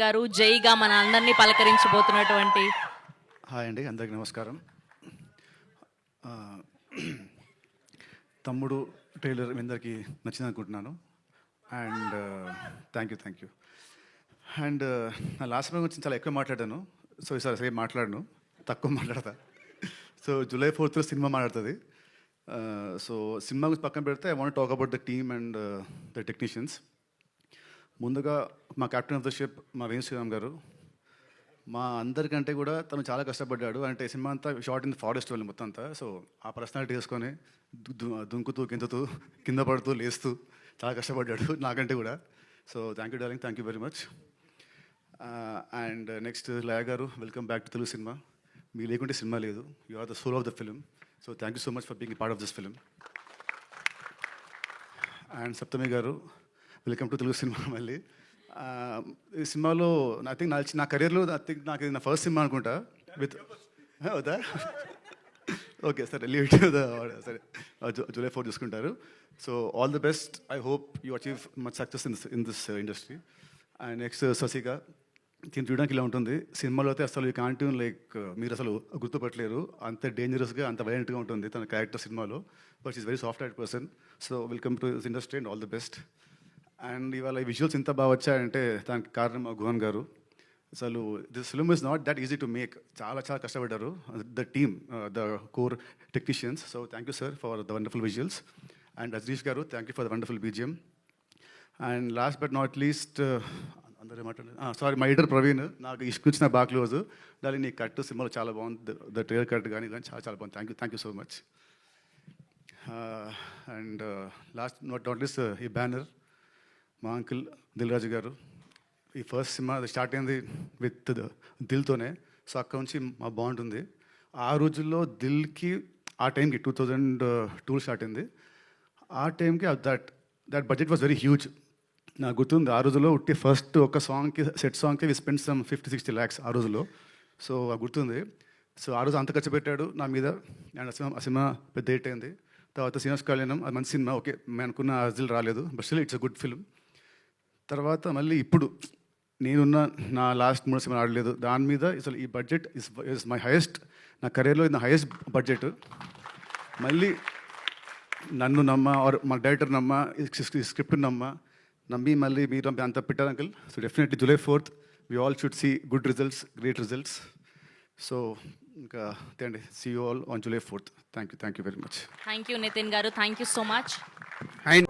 గారు జైగా మన అందరినీ పలకరించబోతున్నటువంటి. హాయ్ అండి, అందరికీ నమస్కారం. తమ్ముడు ట్రైలర్ మీ అందరికీ నచ్చింది అనుకుంటున్నాను. And thank you. అండ్ నా లాస్ట్ టైం గురించి చాలా ఎక్కువ మాట్లాడాను. సో ఈసారి సేమ్ మాట్లాడను, తక్కువ మాట్లాడతా. సో July 4th సినిమా మాట్లాడుతుంది. సో సినిమా గురించి పక్కన పెడితే I want talk about the team and the technicians. ముందుగా మా కెప్టెన్ ఆఫ్ ద షిప్ మా వేణు శ్రీరామ్ గారు, మా అందరికంటే కూడా తను చాలా కష్టపడ్డాడు. అంటే సినిమా అంతా షార్ట్ ఇన్ ఫారెస్ట్ వాళ్ళు మొత్తం అంతా. సో ఆ పర్సనాలిటీ వేసుకొని దుంకుతూ గింతుతూ కింద పడుతూ లేస్తూ చాలా కష్టపడ్డాడు నాకంటే కూడా. So thank you darling, thank you very much. And next Laya గారు, welcome back to Telugu cinema. మీ లేకుంటే సినిమా లేదు. You are the soul of the film. So thank you so much for being part of this film. And Saptami గారు, welcome to Telugu cinema మళ్ళీ. ఈ సినిమాలో I think నా కెరీర్లో నాకు ఇది నా ఫస్ట్ సినిమా అనుకుంటా విత్ అవుదా. ఓకే సరే, లీవ్ ఇట్ ద సరే, July 4 చూసుకుంటారు. So all the best. I hope you achieve much success in this industry. And next శశిగా, దీన్ని చూడడానికి ఇలా ఉంటుంది. సినిమాలో అయితే అసలు ఈ కాంటిన్ లైక్ మీరు అసలు గుర్తుపట్టలేరు, అంత డేంజరస్గా అంత వైలెంట్గా ఉంటుంది తన క్యారెక్టర్ సినిమాలో. But is very soft heart person. So welcome to this industry and all the best. And ఇవాళ ఈ విజువల్స్ ఇంత బాగా వచ్చాయంటే దానికి కారణం గుహన్ గారు. అసలు this film is not that easy to make. చాలా కష్టపడ్డారు the team, the core technicians. So thank you sir for the wonderful visuals. And Rajneesh గారు, thank you for the wonderful BGM. And last but not least అందరూ మాట్లాడారు, sorry my editor Praveen, నాకు ఇష్టం బాగా close. దాని నీ కట్ సినిమాలో చాలా బాగుంది, ద ట్రైలర్ కట్ కానీ చాలా బాగుంది. Thank you so much. And last not least ఈ బ్యానర్ మా అంకుల్ దిల్ రాజు గారు. ఈ ఫస్ట్ సినిమా స్టార్ట్ అయింది విత్ దిల్తోనే. సో అక్కడ నుంచి మా బాండ్ ఉంది. ఆ రోజుల్లో దిల్కి ఆ టైంకి 2002 స్టార్ట్ అయింది. ఆ టైంకి that budget was very huge. నాకు గుర్తుంది, ఆ రోజుల్లో ఉట్టి ఫస్ట్ ఒక సాంగ్కి సెట్ సాంగ్కి వి స్పెండ్ సమ్ 50-60 lakhs ఆ రోజుల్లో. సో గుర్తుంది. సో ఆ రోజు అంత ఖర్చు పెట్టాడు నా మీద. అండ్ ఆ సినిమా పెద్ద హిట్ అయింది. తర్వాత శ్రీనివాస్ కళ్యాణం, అది మంచి సినిమా. ఓకే, మేము అనుకున్న అజిల్ రాలేదు, but still it's a good film. తర్వాత మళ్ళీ ఇప్పుడు నేనున్న నా లాస్ట్ 3 సినిమాలు ఆడలేదు దాని మీద. అసలు ఈ బడ్జెట్ ఇస్ మై హైయెస్ట్, నా కెరీర్లో ఇది నా హైయెస్ట్ బడ్జెట్. మళ్ళీ నన్ను నమ్మ ఆర్ మా డైరెక్టర్ నమ్మ, ఈ స్క్రిప్ట్ నమ్మి మళ్ళీ మీరు అంత పెట్టారు uncle. So definitely July 4th we all should see good results, great results. So ఇంకా అండి, see you all on July 4th. Thank you very much. Thank you Nitin గారు, thank you so much. And